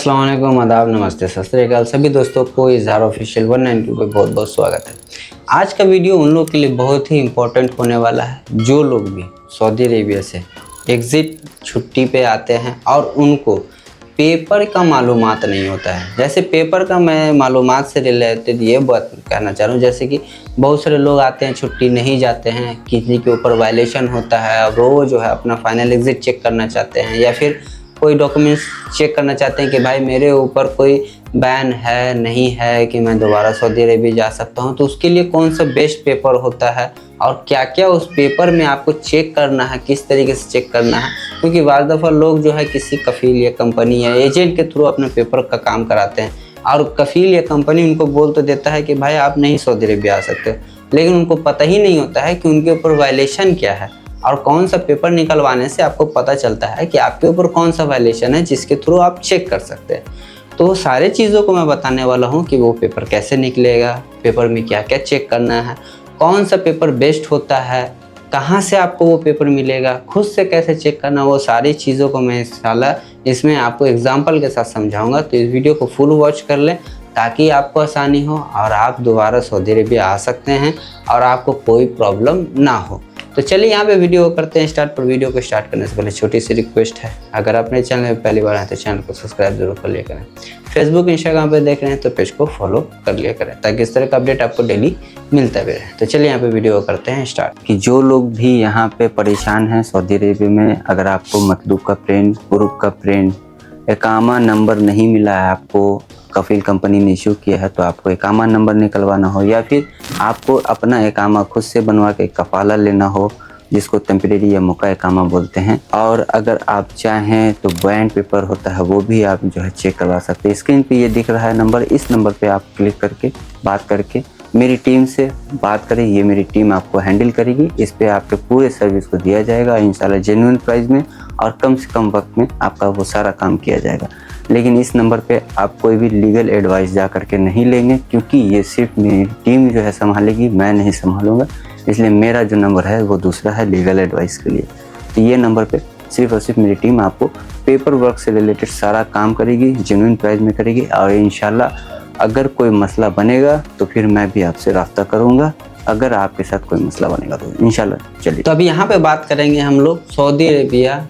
अस्सलाम वालेकुम, आदाब, नमस्ते, सत श्री अकाल। सभी दोस्तों को इजहार ऑफिशियल 192 पे बहुत बहुत स्वागत है। आज का वीडियो उन लोग के लिए बहुत ही इम्पोर्टेंट होने वाला है जो लोग भी सऊदी अरेबिया से एग्ज़िट छुट्टी पे आते हैं और उनको पेपर का मालूमात नहीं होता है। जैसे पेपर का मैं मालूमात से रिलेटेड ये बात कहना चाह रहा हूँ, जैसे कि बहुत सारे लोग आते हैं, छुट्टी नहीं जाते हैं, किसी के ऊपर वायलेशन होता है, अब वो जो है अपना फाइनल एग्ज़िट चेक करना चाहते हैं या फिर कोई डॉक्यूमेंट्स चेक करना चाहते हैं कि भाई मेरे ऊपर कोई बैन है नहीं है कि मैं दोबारा सऊदी अरेबिया जा सकता हूं, तो उसके लिए कौन सा बेस्ट पेपर होता है और क्या क्या उस पेपर में आपको चेक करना है, किस तरीके से चेक करना है। क्योंकि बार दफ़ा लोग जो है किसी कफ़ील या कंपनी या एजेंट के थ्रू अपने पेपर का काम कराते हैं और कफ़ील या कंपनी उनको बोल तो देता है कि भाई आप नहीं सऊदी अरेबिया आ सकते, लेकिन उनको पता ही नहीं होता है कि उनके ऊपर वायलेशन क्या है और कौन सा पेपर निकलवाने से आपको पता चलता है कि आपके ऊपर कौन सा वायलेशन है जिसके थ्रू आप चेक कर सकते हैं। तो वो सारे चीज़ों को मैं बताने वाला हूँ कि वो पेपर कैसे निकलेगा, पेपर में क्या क्या चेक करना है, कौन सा पेपर बेस्ट होता है, कहाँ से आपको वो पेपर मिलेगा, खुद से कैसे चेक करना, वो सारी चीज़ों को मैं इंशाल्लाह इसमें आपको एग्जाम्पल के साथ समझाऊँगा। तो इस वीडियो को फुल वॉच कर लें ताकि आपको आसानी हो और आप दोबारा सऊदी अरेबिया आ सकते हैं और आपको कोई प्रॉब्लम ना हो। तो चलिए यहाँ पे वीडियो करते हैं स्टार्ट। पर वीडियो को स्टार्ट करने से पहले छोटी सी रिक्वेस्ट है, अगर अपने चैनल में पहली बार आए तो चैनल को सब्सक्राइब जरूर कर लिया करें। फेसबुक इंस्टाग्राम पे देख रहे हैं तो पेज को फॉलो कर लिया करें ताकि इस तरह का अपडेट आपको डेली मिलता भी रहे। तो चलिए यहाँ पे वीडियो करते हैं स्टार्ट। कि जो लोग भी यहाँ पे परेशान हैं सऊदी अरेबिया में, अगर आपको मतलूब का प्रिंट, ग्रुप का प्रिंट, इकामा नंबर नहीं मिला है, आपको कफील कंपनी ने इशू किया है तो आपको इकामा नंबर निकलवाना हो या फिर आपको अपना इकामा खुद से बनवा के कफाला लेना हो, जिसको टेम्परेरी या मौका इकामा बोलते हैं, और अगर आप चाहें तो बैंड पेपर होता है वो भी आप जो है चेक करवा सकते हैं। स्क्रीन पे ये दिख रहा है नंबर, इस नंबर पे आप क्लिक करके बात करके मेरी टीम से बात करें, ये मेरी टीम आपको हैंडल करेगी। इस पे आपके पूरे सर्विस को दिया जाएगा इंशाल्लाह जेन्युइन प्राइस में और कम से कम वक्त में आपका वो सारा काम किया जाएगा। लेकिन इस नंबर पे आप कोई भी लीगल एडवाइस जा करके नहीं लेंगे क्योंकि ये सिर्फ मेरी टीम जो है संभालेगी, मैं नहीं संभालूंगा। इसलिए मेरा जो नंबर है वो दूसरा है लीगल एडवाइस के लिए। तो ये नंबर पे सिर्फ और सिर्फ मेरी टीम आपको पेपर वर्क से रिलेटेड सारा काम करेगी, जेन्युइन प्राइस में करेगी और इंशाल्लाह अगर कोई मसला बनेगा तो फिर मैं भी आपसे राब्ता करूँगा, अगर आपके साथ कोई मसला बनेगा तो इंशाल्लाह। चलिए तो अभी यहाँ पे बात करेंगे हम लोग सऊदी अरेबिया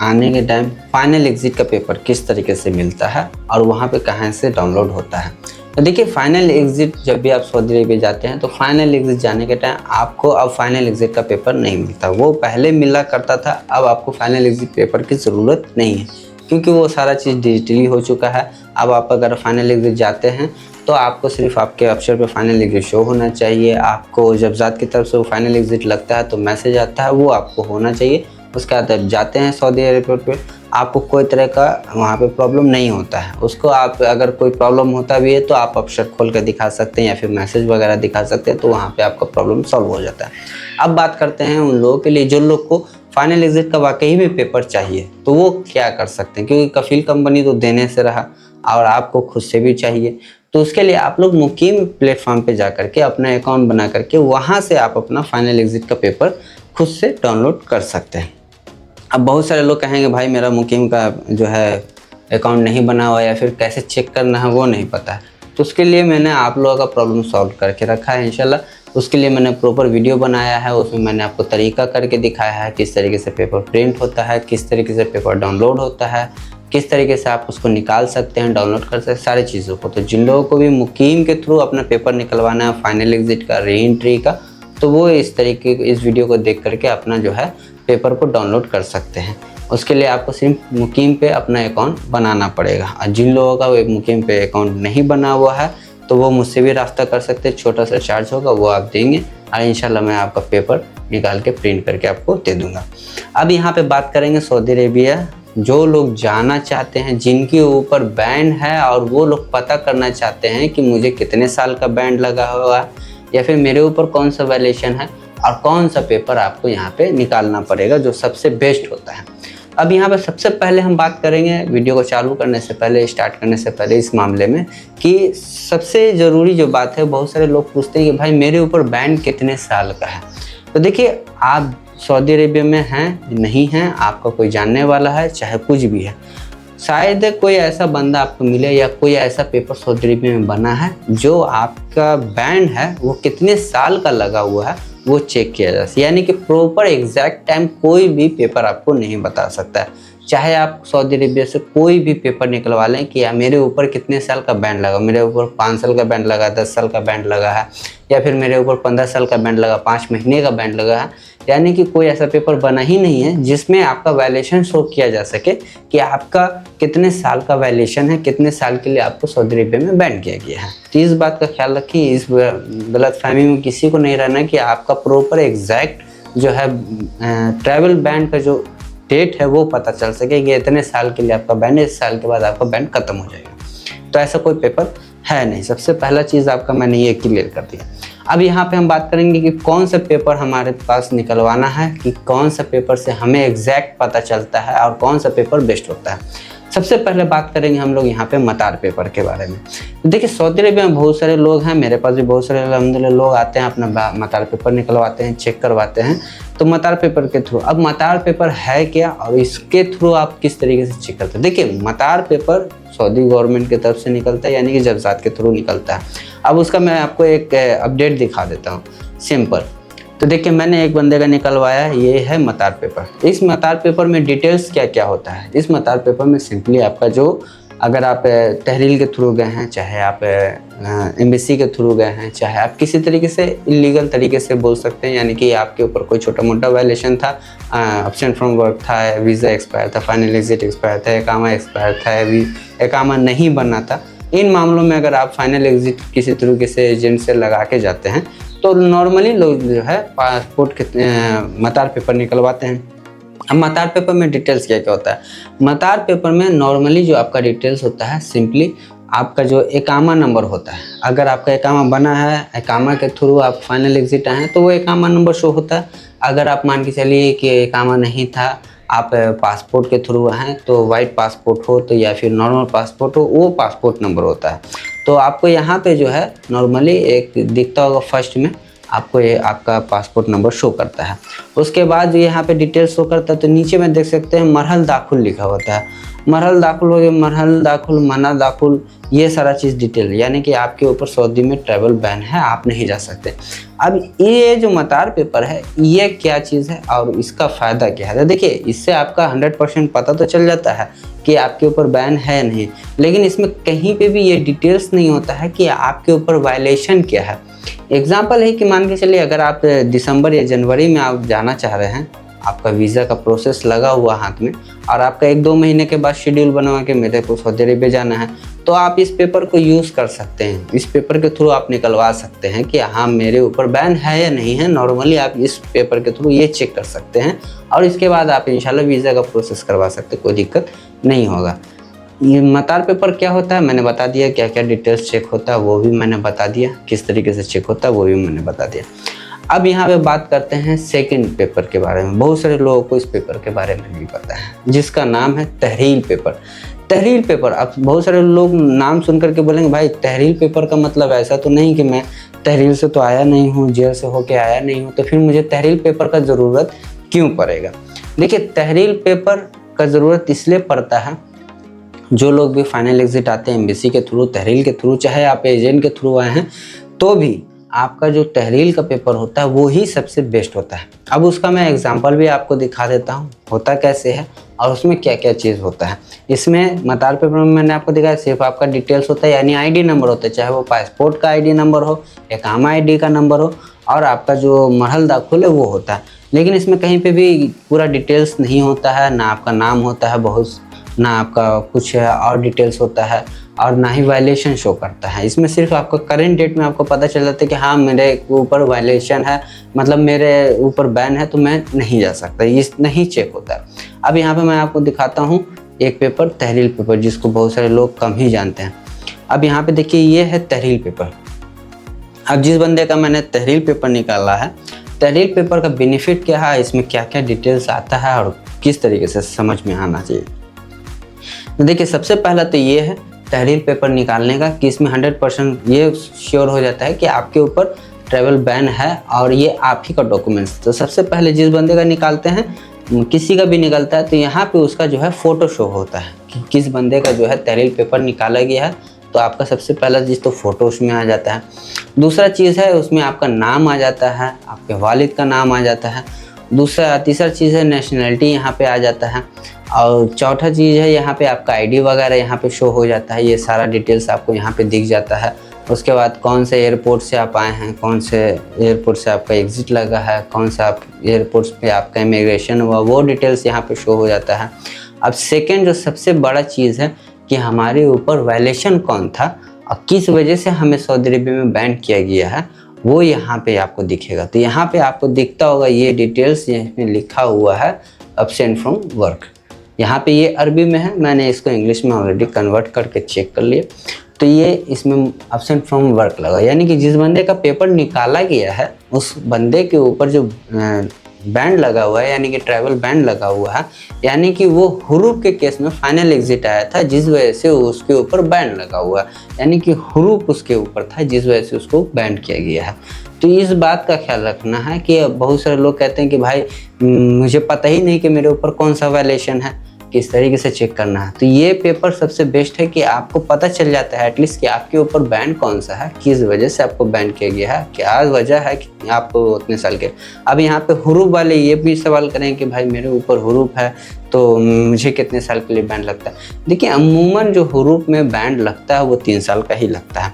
आने के टाइम फाइनल एग्ज़िट का पेपर किस तरीके से मिलता है और वहाँ पे कहाँ से डाउनलोड होता है। तो देखिए फाइनल एग्ज़िट जब भी आप सऊदी अरेबिया जाते हैं तो फाइनल एग्ज़िट जाने के टाइम आपको अब फाइनल एग्ज़िट का पेपर नहीं मिलता, वो पहले मिला करता था। अब आपको फाइनल एग्ज़िट पेपर की ज़रूरत नहीं है क्योंकि वो सारा चीज़ डिजिटली हो चुका है। अब आप अगर फाइनल एग्ज़िट जाते हैं तो आपको सिर्फ आपके अफसर पे फाइनल एग्ज़िट शो होना चाहिए। आपको जब ज़ात की तरफ से वो फाइनल एग्ज़िट लगता है तो मैसेज आता है, वो आपको होना चाहिए। उसके बाद जब जाते हैं सऊदी एयरपोर्ट पे आपको कोई तरह का वहाँ पे प्रॉब्लम नहीं होता है। उसको आप अगर कोई प्रॉब्लम होता भी है तो आप अफसर खोल कर दिखा सकते हैं या फिर मैसेज वगैरह दिखा सकते हैं, तो वहाँ पे आपका प्रॉब्लम सॉल्व हो जाता है। अब बात करते हैं उन लोगों के लिए जो लोग को फाइनल एग्ज़िट का वाकई में पेपर चाहिए, तो वो क्या कर सकते हैं, क्योंकि कफील कंपनी तो देने से रहा और आपको खुद से भी चाहिए। तो उसके लिए आप लोग मुकीम प्लेटफॉर्म पे जा करके अपना अकाउंट बना करके वहाँ से आप अपना फाइनल एग्ज़िट का पेपर खुद से डाउनलोड कर सकते हैं। अब बहुत सारे लोग कहेंगे भाई मेरा मुकीम का जो है अकाउंट नहीं बना हुआ या फिर कैसे चेक करना है वो नहीं पता है, तो उसके लिए मैंने आप लोगों का प्रॉब्लम सॉल्व करके रखा है इंशाल्लाह। उसके लिए मैंने प्रॉपर वीडियो बनाया है, उसमें मैंने आपको तरीका करके दिखाया है किस तरीके से पेपर प्रिंट होता है, किस तरीके से पेपर डाउनलोड होता है, किस तरीके से आप उसको निकाल सकते हैं, डाउनलोड कर सकते हैं, सारी चीज़ों को। तो जिन लोगों को भी मुकीम के थ्रू अपना पेपर निकलवाना है फाइनल एग्ज़िट का, री एंट्री का, तो वो इस तरीके इस वीडियो को देख करके अपना जो है पेपर को डाउनलोड कर सकते हैं। उसके लिए आपको सिर्फ मुकीम पे अपना अकाउंट बनाना पड़ेगा और जिन लोगों का वो मुकीम पे अकाउंट नहीं बना हुआ है तो वो मुझसे भी रास्ता कर सकते हैं, छोटा सा चार्ज होगा वो आप देंगे और इंशाल्लाह मैं आपका पेपर निकाल के प्रिंट करके आपको दे दूँगा। अब यहाँ पे बात करेंगे सऊदी अरेबिया जो लोग जाना चाहते हैं, जिनके ऊपर बैंड है और वो लोग पता करना चाहते हैं कि मुझे कितने साल का बैंड लगा हुआ है या फिर मेरे ऊपर कौन सा वायलेशन है और कौन सा पेपर आपको यहाँ पे निकालना पड़ेगा जो सबसे बेस्ट होता है। अब यहाँ पे सबसे पहले हम बात करेंगे वीडियो को चालू करने से पहले, स्टार्ट करने से पहले इस मामले में कि सबसे ज़रूरी जो बात है, बहुत सारे लोग पूछते हैं कि भाई मेरे ऊपर बैंड कितने साल का है। तो देखिए आप सऊदी अरेबिया में हैं नहीं हैं, आपका कोई जानने वाला है, चाहे कुछ भी है, शायद कोई ऐसा बंदा आपको मिले या कोई ऐसा पेपर सऊदी अरब में बना है जो आपका बैंड है वो कितने साल का लगा हुआ है वो चेक किया जा सकता है। यानी कि प्रॉपर एग्जैक्ट टाइम कोई भी पेपर आपको नहीं बता सकता है। चाहे आप सऊदी अरेबिया से कोई भी पेपर निकलवा लें कि मेरे ऊपर कितने साल का बैंड लगा, मेरे ऊपर 5 साल का बैंड लगा, 10 साल का बैंड लगा है, या फिर मेरे ऊपर 15 साल का बैंड लगा, 5 महीने का बैंड लगा है। यानी कि कोई ऐसा पेपर बना ही नहीं है जिसमें आपका वैल्यूएशन शो किया जा सके कि आपका कितने साल का वैल्यूएशन है, कितने साल के लिए आपको सऊदी अरेबिया में बैंड किया गया है। तो इस बात का ख्याल रखिए, इस गलतफहमी में किसी को नहीं रहना कि आपका प्रॉपर एग्जैक्ट जो है ट्रैवल बैंड का जो डेट है वो पता चल सके कि इतने साल के लिए आपका बैंड है, इस साल के बाद आपका बैंड खत्म हो जाएगा। तो ऐसा कोई पेपर है नहीं। सबसे पहला चीज़ आपका मैंने ये क्लियर कर दिया। अब यहाँ पे हम बात करेंगे कि कौन सा पेपर हमारे पास निकलवाना है, कि कौन सा पेपर से हमें एग्जैक्ट पता चलता है और कौन सा पेपर बेस्ट होता है। सबसे पहले बात करेंगे हम लोग यहाँ पे मतार पेपर के बारे में। देखिए सऊदी अरेबिया में बहुत सारे लोग हैं, मेरे पास भी बहुत सारे अल्हम्दुलिल्लाह लोग आते हैं, अपना मतार पेपर निकलवाते हैं, चेक करवाते हैं। तो मतार पेपर के थ्रू, अब मतार पेपर है क्या और इसके थ्रू आप किस तरीके से चेक करते हैं। देखिए मतार पेपर सऊदी गवर्नमेंट की तरफ से निकलता है, यानी कि जलसात के थ्रू निकलता है। अब उसका मैं आपको एक अपडेट दिखा देता हूँ सिंपल। तो देखिए मैंने एक बंदे का निकलवाया, ये है मतार पेपर। इस मतार पेपर में डिटेल्स क्या क्या होता है। इस मतार पेपर में सिंपली आपका जो, अगर आप तहरील के थ्रू गए हैं, चाहे आप एम्बेसी के थ्रू गए हैं, चाहे आप किसी तरीके से इलीगल तरीके से बोल सकते हैं, यानी कि आपके ऊपर कोई छोटा मोटा वायलेशन था, एब्सेंट फ्रॉम वर्क था, वीज़ा एक्सपायर था, फाइनल एग्जिट एक्सपायर था, एकामा एक्सपायर था, एकामा नहीं बनना था, इन मामलों में अगर आप फाइनल एग्जिट किसी तरीके से एजेंट से लगा के जाते हैं तो नॉर्मली लोग जो है पासपोर्ट के मतार पेपर निकलवाते हैं। अब मतार पेपर में डिटेल्स क्या क्या होता है। मतार पेपर में नॉर्मली जो आपका डिटेल्स होता है, सिंपली आपका जो एकामा नंबर होता है। अगर आपका एकामा बना है, एकामा के थ्रू आप फाइनल एग्जिट आए हैं तो वो एकामा नंबर शो होता है। अगर आप मान के चलिए कि एकामा नहीं था, आप पासपोर्ट के थ्रू हैं, तो वाइट पासपोर्ट हो तो या फिर नॉर्मल पासपोर्ट हो, वो पासपोर्ट नंबर होता है। तो आपको यहाँ पे जो है नॉर्मली एक दिखता होगा, फर्स्ट में आपको ये आपका पासपोर्ट नंबर शो करता है। उसके बाद यहाँ पे डिटेल शो करता है, तो नीचे में देख सकते हैं मरहल दाखुल लिखा होता है। मरहल दाखुल हो गया, मरहल दाखुल, मना दाखुल, ये सारा चीज़ डिटेल, यानी कि आपके ऊपर सऊदी में ट्रैवल बैन है, आप नहीं जा सकते। अब ये जो मतार पेपर है ये क्या चीज़ है और इसका फ़ायदा क्या है। तो देखिए इससे आपका 100% पता तो चल जाता है कि आपके ऊपर बैन है नहीं, लेकिन इसमें कहीं पे भी ये डिटेल्स नहीं होता है कि आपके ऊपर वायलेशन क्या है। एग्जाम्पल है कि मान के चलिए अगर आप दिसंबर या जनवरी में आप जाना चाह रहे हैं, आपका वीज़ा का प्रोसेस लगा हुआ हाथ में, और आपका 1-2 महीने के बाद शेड्यूल बनवा के मेरे को सऊदी अरेबिया जाना है, तो आप इस पेपर को यूज़ कर सकते हैं। इस पेपर के थ्रू आप निकलवा सकते हैं कि हाँ मेरे ऊपर बैन है या नहीं है। नॉर्मली आप इस पेपर के थ्रू ये चेक कर सकते हैं और इसके बाद आप इंशाल्लाह वीज़ा का प्रोसेस करवा सकते हैं, कोई दिक्कत नहीं होगा। ये मतार पेपर क्या होता है मैंने बता दिया, क्या क्या डिटेल्स चेक होता है वो भी मैंने बता दिया, किस तरीके से चेक होता है वो भी मैंने बता दिया। अब यहाँ पे बात करते हैं सेकंड पेपर के बारे में। बहुत सारे लोगों को इस पेपर के बारे में नहीं पता है, जिसका नाम है तहरील पेपर। तहरील पेपर, अब बहुत सारे लोग नाम सुन करके बोलेंगे भाई तहरील पेपर का मतलब ऐसा तो नहीं कि मैं तहरील से तो आया नहीं हूँ, जेल से होके आया नहीं हूँ, तो फिर मुझे तहरील पेपर का ज़रूरत क्यों पड़ेगा। देखिए तहरील पेपर का ज़रूरत इसलिए पड़ता है, जो लोग भी फाइनल एग्जिट आते हैं एम्बेसी के थ्रू, तहरील के थ्रू, चाहे आप एजेंट के थ्रू आए हैं, तो भी आपका जो तहरील का पेपर होता है वो ही सबसे बेस्ट होता है। अब उसका मैं एग्जांपल भी आपको दिखा देता हूँ होता कैसे है और उसमें क्या क्या चीज़ होता है। इसमें मतार पेपर में मैंने आपको दिखाया सिर्फ आपका डिटेल्स होता है, यानी आईडी नंबर होता है, चाहे वो पासपोर्ट का आईडी नंबर हो, एकामा आईडी का नंबर हो, और आपका जो मरहल दाखिल है वो होता है। लेकिन इसमें कहीं पे भी पूरा डिटेल्स नहीं होता है, ना आपका नाम होता है बहुत, ना आपका कुछ और डिटेल्स होता है, और ना ही वायलेशन शो करता है। इसमें सिर्फ आपका करेंट डेट में आपको पता चल जाता है कि हाँ मेरे ऊपर वायलेशन है, मतलब मेरे ऊपर बैन है तो मैं नहीं जा सकता, ये नहीं चेक होता है। अब यहाँ पे मैं आपको दिखाता हूँ एक पेपर, तहरील पेपर, जिसको बहुत सारे लोग कम ही जानते हैं। अब यहाँ पे देखिए ये है तहरील पेपर। अब जिस बंदे का मैंने तहरील पेपर निकाला है, तहरील पेपर का बेनिफिट क्या है, इसमें क्या क्या डिटेल्स आता है और किस तरीके से समझ में आना चाहिए। तो देखिए सबसे पहला तो ये है तहरील पेपर निकालने का कि इसमें 100% ये श्योर हो जाता है कि आपके ऊपर ट्रैवल बैन है और ये आप ही का डॉक्यूमेंट्स। तो सबसे पहले जिस बंदे का निकालते हैं किसी का भी निकलता है तो यहाँ पे उसका जो है फ़ोटो शो होता है कि किस बंदे का जो है तहरील पेपर निकाला गया है। तो आपका सबसे पहला चीज़ तो फ़ोटो उसमें आ जाता है। दूसरा चीज़ है उसमें आपका नाम आ जाता है, आपके वालिद का नाम आ जाता है। तीसरा चीज़ है नेशनलिटी यहाँ पे आ जाता है। और चौथा चीज़ है यहाँ पे आपका आईडी वगैरह यहाँ पे शो हो जाता है। ये सारा डिटेल्स आपको यहाँ पे दिख जाता है। उसके बाद कौन से एयरपोर्ट से आप आए हैं, कौन से एयरपोर्ट से आपका एग्ज़िट लगा है, कौन सा आप एयरपोर्ट पे आपका इमिग्रेशन हुआ, वो डिटेल्स यहाँ पे शो हो जाता है। अब सेकेंड जो सबसे बड़ा चीज़ है कि हमारे ऊपर वायलेशन कौन था और किस वजह से हमें सऊदी अरेबिया में बैन किया गया है, वो यहाँ पे आपको दिखेगा। तो यहाँ पे आपको दिखता होगा ये डिटेल्स यहाँ लिखा हुआ है एब्सेंट फ्रॉम वर्क। यहाँ पे ये अरबी में है, मैंने इसको इंग्लिश में ऑलरेडी कन्वर्ट करके चेक कर लिया। तो ये इसमें एब्सेंट फ्रॉम वर्क लगा, यानी कि जिस बंदे का पेपर निकाला गया है उस बंदे के ऊपर जो बैंड लगा हुआ है, यानी कि ट्रैवल बैंड लगा हुआ है, यानी कि वो हुरूफ के केस में फाइनल एग्जिट आया था जिस वजह से उसके ऊपर बैंड लगा हुआ है, यानी कि हुरूफ उसके ऊपर था जिस वजह से उसको बैंड किया गया है। तो इस बात का ख्याल रखना है कि बहुत सारे लोग कहते हैं कि भाई मुझे पता ही नहीं कि मेरे ऊपर कौन सा वायलेशन है, किस तरीके से चेक करना है। तो ये पेपर सबसे बेस्ट है कि आपको पता चल जाता है एटलीस्ट कि आपके ऊपर बैन कौन सा है, किस वजह से आपको बैन किया गया है, क्या वजह है कि आपको उतने साल के। अब यहाँ पे हुरूफ वाले ये भी सवाल करें कि भाई मेरे ऊपर हुरूफ है तो मुझे कितने साल के लिए बैन लगता है। देखिए अमूमन जो हुरूफ में बैन लगता है वो 3 साल का ही लगता है।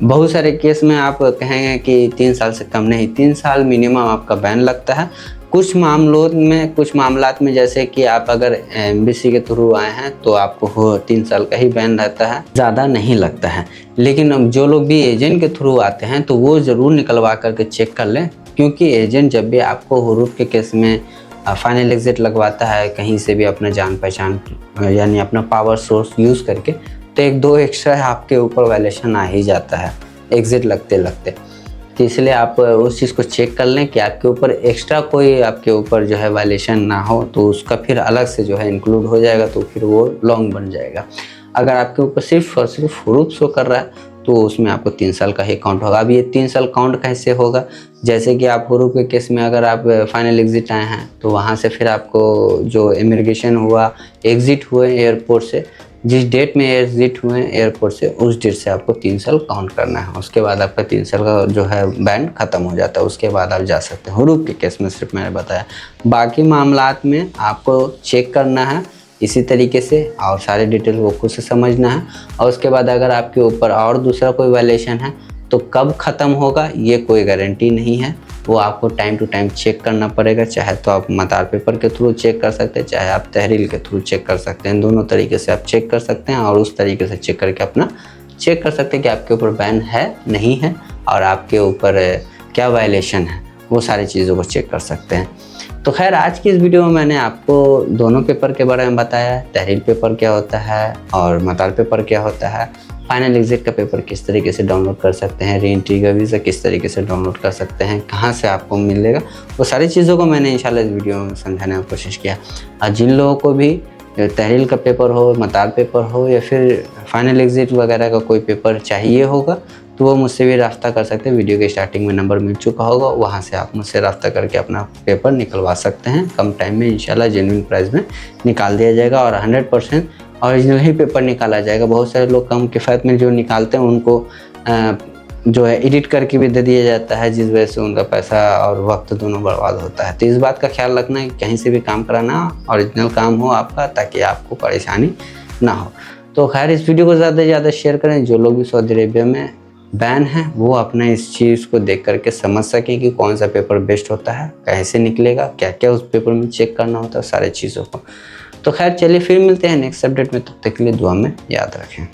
बहुत सारे केस में आप कहेंगे कि 3 साल से कम नहीं, 3 साल मिनिमम आपका बैन लगता है। कुछ मामलात में जैसे कि आप अगर एम्बेसी के थ्रू आए हैं तो आपको 3 साल का ही बैन रहता है, ज़्यादा नहीं लगता है। लेकिन अब जो लोग भी एजेंट के थ्रू आते हैं तो वो ज़रूर निकलवा करके चेक कर लें, क्योंकि एजेंट जब भी आपको हुरूफ के केस में फाइनल एग्जिट लगवाता है कहीं से भी अपना जान पहचान यानी अपना पावर सोर्स यूज़ करके, तो 1-2 एक्स्ट्रा आपके ऊपर वायलेशन आ ही जाता है एग्जिट लगते लगते। तो इसलिए आप उस चीज़ को चेक कर लें कि आपके ऊपर एक्स्ट्रा कोई आपके ऊपर जो है वायलेशन ना हो, तो उसका फिर अलग से जो है इंक्लूड हो जाएगा, तो फिर वो लॉन्ग बन जाएगा। अगर आपके ऊपर सिर्फ और सिर्फ हुरूफ शो कर रहा है तो उसमें आपको 3 साल का ही काउंट होगा। अब ये 3 साल काउंट कैसे होगा, जैसे कि आप हुरूफ के केस में अगर आप फाइनल एग्जिट आए हैं तो वहाँ से फिर आपको जो इमिग्रेशन हुआ, एग्जिट हुए एयरपोर्ट से, जिस डेट में एग्जिट हुए एयरपोर्ट से उस डेट से आपको 3 साल काउंट करना है। उसके बाद आपका 3 साल का जो है बैन ख़त्म हो जाता है, उसके बाद आप जा सकते हैं। हुरूफ के केस में सिर्फ मैंने बताया, बाकी मामलात में आपको चेक करना है इसी तरीके से और सारे डिटेल वो खुद से समझना है। और उसके बाद अगर आपके ऊपर और दूसरा कोई वायलेशन है तो कब ख़त्म होगा ये कोई गारंटी नहीं है, वो आपको टाइम टू टाइम चेक करना पड़ेगा। चाहे तो आप मतार पेपर के थ्रू चेक कर सकते हैं, चाहे आप तहरील के थ्रू चेक कर सकते हैं, दोनों तरीके से आप चेक कर सकते हैं और उस तरीके से चेक करके अपना चेक कर सकते हैं कि आपके ऊपर बैन है नहीं है और आपके ऊपर क्या वायलेशन है, वो सारी चीज़ों को चेक कर सकते हैं। तो खैर आज की इस वीडियो में मैंने आपको दोनों पेपर के बारे में बताया, तहरील पेपर क्या होता है और मतार पेपर क्या होता है, फाइनल एग्जिट का पेपर किस तरीके से डाउनलोड कर सकते हैं, री एंट्री का वीज़ा किस तरीके से डाउनलोड कर सकते हैं, कहाँ से आपको मिलेगा, वो सारी चीज़ों को मैंने इंशाल्लाह इस वीडियो में समझाने की कोशिश किया। और जिन लोगों को भी तहरील का पेपर हो, मतार पेपर हो या फिर फाइनल एग्जिट वगैरह का कोई पेपर चाहिए होगा तो वो मुझसे भी रास्ता कर सकते हैं। वीडियो के स्टार्टिंग में नंबर मिल चुका होगा, वहाँ से आप मुझसे रास्ता करके अपना पेपर निकलवा सकते हैं। कम टाइम में इंशाल्लाह जेन्युइन प्राइस में निकाल दिया जाएगा और 100% ओरिजिनल ही पेपर निकाला जाएगा। बहुत सारे लोग कम किफ़ायत में जो निकालते हैं उनको जो है एडिट करके भी दे दिया जाता है, जिस वजह से उनका पैसा और वक्त दोनों बर्बाद होता है। तो इस बात का ख्याल रखना है कि कहीं से भी काम कराना ओरिजिनल काम हो आपका, ताकि आपको परेशानी ना हो। तो खैर इस वीडियो को ज़्यादा से ज़्यादा शेयर करें। जो लोग भी सऊदी अरेबिया में बैन है वो अपना इस चीज़ को देख करके समझ सकें कि कौन सा पेपर बेस्ट होता है, कैसे निकलेगा, क्या क्या उस पेपर में चेक करना होता है, सारे चीज़ों को। तो खैर चलिए फिर मिलते हैं नेक्स्ट अपडेट में, तब तक के लिए दुआ में याद रखें।